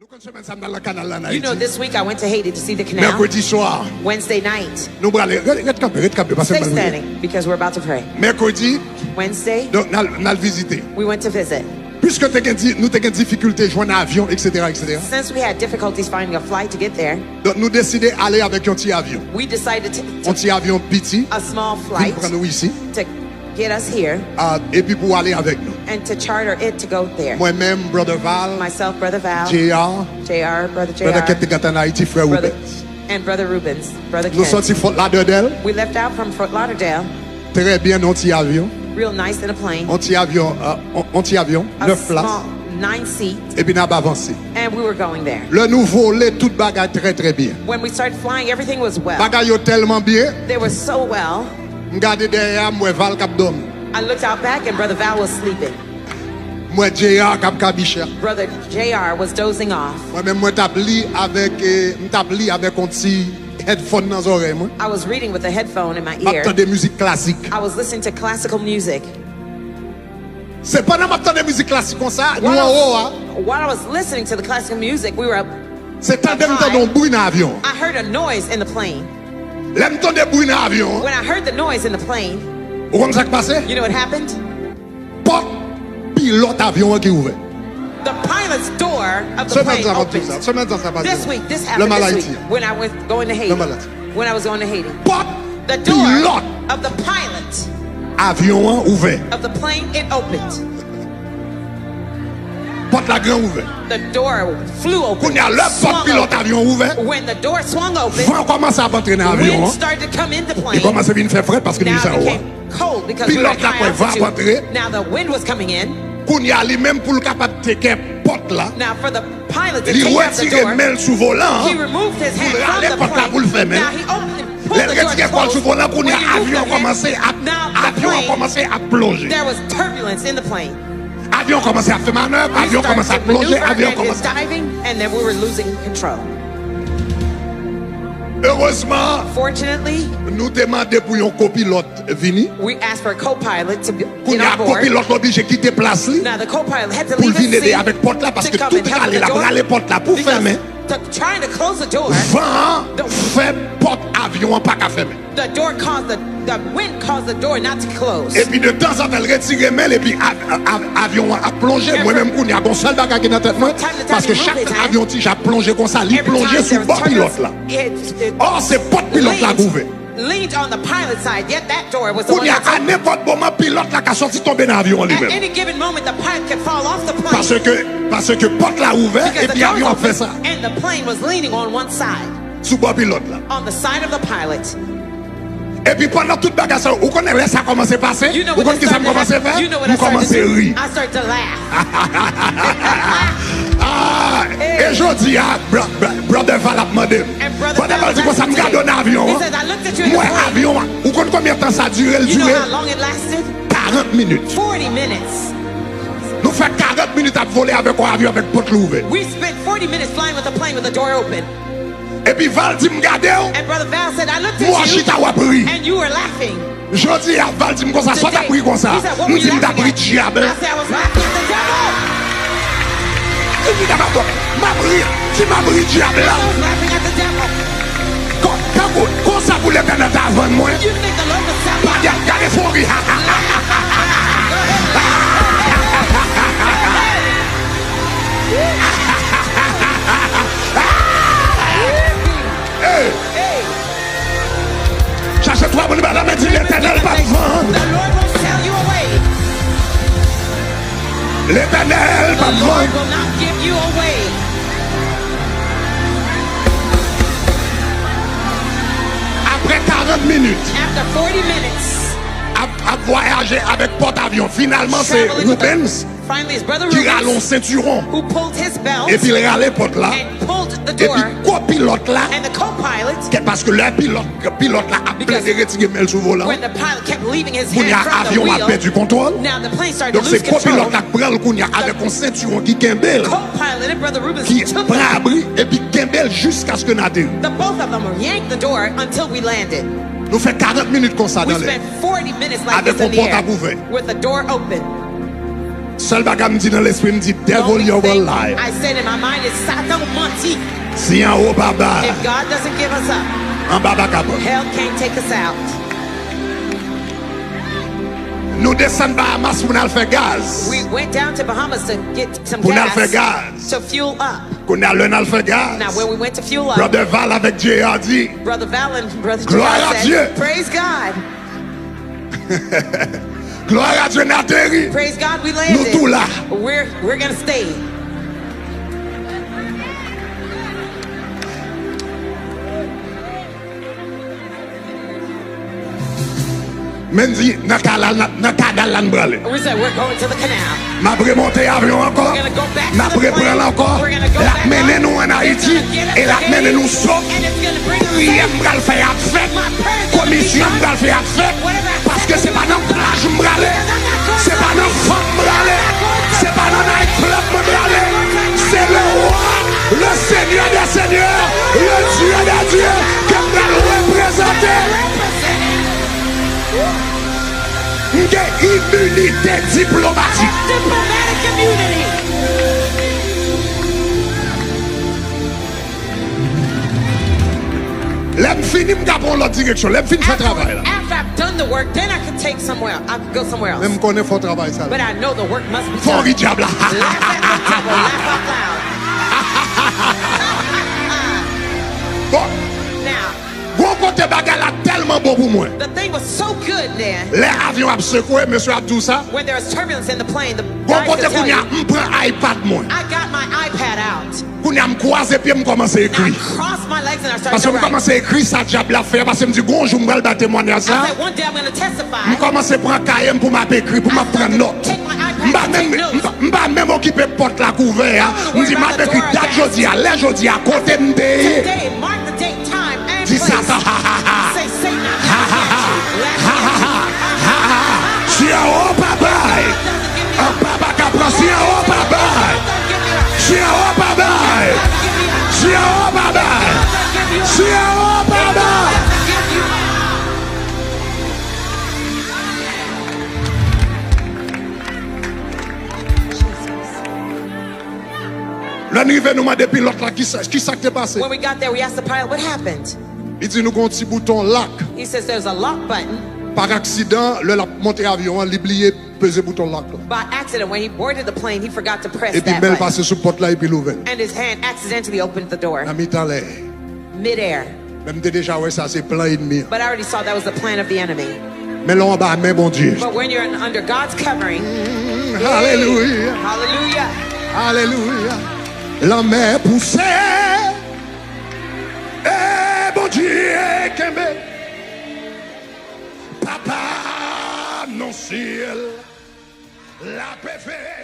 You know, this week I went to Haiti to see the canal. Mercredi soir. Wednesday night. Stay standing because we're about to pray. Mercredi. Wednesday. Donc, nous visité. We went to visit. Puisque nous avons des difficultés de joindre un avion, etc., etc. Since we had difficulties finding a flight to get there. Donc, nous décidons d'aller avec un petit avion. We decided to un petit avion petit. A small flight. Pour nous ici. To get us here. Et puis pour aller avec nous. And to charter it to go there. Moi-même, Brother Val. Myself, Brother Val. JR. Brother JR. Brother Ketegat en Haïti, frère Rubens. And Brother Rubens. Brother Ken. Nous sortis Fort Lauderdale. We left out from Fort Lauderdale. Très bien, un petit avion. Real nice in a plane. Un petit avion, 9 places. 9 seats. Et puis nous avons avancé. And we were going there. Le nous volait toute bagaille très très bien. When we started flying, everything was well. Bagaille tellement bien. They were so well. M'gade derrière moi Val cap dormi. I looked out back and Brother Val was sleeping. Moi JR cap kabicher. Brother JR was dozing off. Moi-même moi tabli avec un petit headphone dans les oreilles. I was reading with a headphone in my ear. M'entends de musique classique. I was listening to classical music. C'est pas dans m'entendre de musique classique comme ça. Nous en haut. While I was listening to the classical music, we were up. C'est tant de bruit dans l'avion. I heard a noise in the plane. L'entend de bruit dans l'avion. When I heard the noise in the plane, vous comprenez ce qui passé? You know what happened? Porte pilote avion qui ouvert. The pilot's door of the plane opened. This week, this happened this week when I was going to Haiti. When I was going to Haiti. The door of the pilot avion ouvert. Of the plane, it opened. Porte la grand ouvert. The door flew open. Quand il y a le porte pilote avion ouvert. When the door swung open, vent commence à entrer dans l'avion. Wind started to come in the plane. Il commence à venir faire frais parce que nous sommes haut. Cold because we were at high altitude. Now the wind was coming in. Quand il y a lui-même pour le capable de take porte là. Now for the pilot to take out the door, mail sous volant. He removed his hand from the plane. Now he opened, pulled the door closed. When he moved the hand, there was turbulence in the plane. Avion commençait à faire manœuvre, avion commençait à plonger, avion commençait à diving, and then we were losing control. Heureusement, fortunately, nous demandons pour un copilote venir. We asked for a co-pilot to get on board. Copilote obligé quitter place li. Now the co-pilot had to leave his seat avec porte là parce que tout râler la râler porte là pour fermer. Trying to close the door. Vent fait porte avion pas qu'à fermer. The door caused the wind caused the door not to close. Et puis de temps en temps elle retire mail et puis avion a plongé. Moi-même qu'on y a un seul bagage dans tête moi parce que chaque avion tige a plongé comme ça, il plongé sous bord pilote là. Oh, c'est porte pilote là ouvert. Leaned on the pilot side, yet that door was the one à n'importe moment pilote là qui sorti tomber dans l'avion lui-même. At any given moment the pilot could fall off the plane. Parce que porte là ouvert et puis avion a fait ça. And the plane was leaning on one side. Sous bord pilote là. On the side of the pilot. Et puis pendant toute bagarre, vous connaissez ça commence à passer? Vous connaissez ça commence à faire? Vous commencez à rire. I start to laugh. Et je dis à Brother Val a demandé. Brother Val dit que ça me garde un avion. Moi, avion, vous connaissez combien de temps ça a duré? You know how long it lasted? 40 minutes. 40 minutes. Nous faisons 40 minutes à voler avec un avion avec porte ouverte. We spent 40 minutes flying with the plane with the door open. Et puis Val dit me garder. And Brother Val said, I looked at you and you were laughing. Je dis à Val dit me comme ça, soit t'as pris comme ça. Nous dit t'as pris diable. I said I was laughing at the devil. Il dit d'abord, tu m'as pris diable là. I was laughing at the devil. Quand ça voulait Canada avant moi. You think the Lord would sound like Gade for me. Cherche-toi mon madame et dis l'Éternel pas vendre. The Lord will sell you away. L'Éternel pas vendre. The Lord will not give you away. Après 40 minutes. After 40 minutes. À voyager avec porte-avion. Finalement c'est Rubens. Finally, his brother qui râle un ceinturon. Who pulled his belt. Et puis il râle porte là. And pulled the Et door. puis copilote là. And the co-pilot. Parce que le pilote là a plein de retirer mail sous volant. When the pilot kept leaving his hand from the avion wheel. A perdu contrôle. Now the plane started donc to lose control. Donc c'est copilote là prend le kounya avec un ceinturon qui kembel. Co-pilot and brother Rubens qui prend abri et puis kembel jusqu'à ce que nous atterrons. The both of them yanked the door until we landed. Nous fait 40 minutes comme ça dans l'air. We spent 40 minutes like this in the air with the door open. Seul bagage me dit dans l'esprit, me dit, devil, you will lie. I said in my mind is Satan menti. Si en haut baba. If God doesn't give us up, en baba capable. Hell can't take us out. Nous descendons Bahamas pour nous faire gaz. We went down to Bahamas to get some pour gas. Pour nous faire gaz. To fuel up. Pour nous faire gaz. Now when we went to fuel up. Brother Val avec Dieu a dit. Brother Val and Brother Gloire à Dieu. Praise God. Gloire à Dieu, n'atterri. Praise God, we landed. Nous tout là. We're gonna stay. Men dit, nan kanal lan brale. We said we're going to the canal. Ma remonter avion encore. Ma prendre encore. La mène nous en Haïti et la mène nous sauf. Prière m'bral faire fête. Commission m'bral faire fête. Parce que c'est pas dans plage m'brale. C'est pas dans femme m'brale. C'est pas dans night club m'brale. C'est le roi, le Seigneur des seigneurs, le Dieu des dieux que m'bral représenter. Immunité diplomatique. Diplomatic immunity. L'aime fini m'gapon l'autre direction. L'aime fini fait travail là. After I've done the work, then I could take somewhere. I could go somewhere else. Même connaît faut travail ça. But I know the work must be done. Faut diable. Laugh at the devil, laugh out loud. Bon. Now. Bon côté bagarre tellement bon pour moi. The thing was so good there. Les avions a secoué, monsieur a tout ça. When there was turbulence in the plane, the bon guys côté could tell you. M'prend iPad moi. I got my iPad out. Kounya m'croise puis m'commencer à écrire. Cross my legs and I started parce que m'commencer à écrire ça diable a fait parce que me dit gon jour m'val ba témoigner ça. One day I'm going to testify. M'commencer prendre cahier pour m'écrire pour m'prendre note. M'pa même occuper porte la couvert. Me dit m'a écrit date jodi à les jodi à côté m'dé. Mark the date, time and place. Say si a o papai. A papa capra si a o papai. Si a o papai. Si a o papai. Si a o papai. L'arrivée nous m'a des pilotes là qui s'est passé. When we got there, we asked the pilot what happened. Il dit nous avons un petit bouton lock. He says there's a lock button. Par accident, le monté avion, il oublié peser bouton lock. By accident, when he boarded the plane, he forgot to press et puis, that button. passé sous porte là et puis l'ouvert. And his hand accidentally opened the door. Mid-air. Même déjà ouais ça c'est plan ennemi. But I already saw that was the plan of the enemy. Mais là on bas mais bon Dieu. But when you're under God's covering. Hallelujah. Hallelujah. Hallelujah. La mer poussée. Eh bon Dieu Kembe. Papa non ciel. La paix fait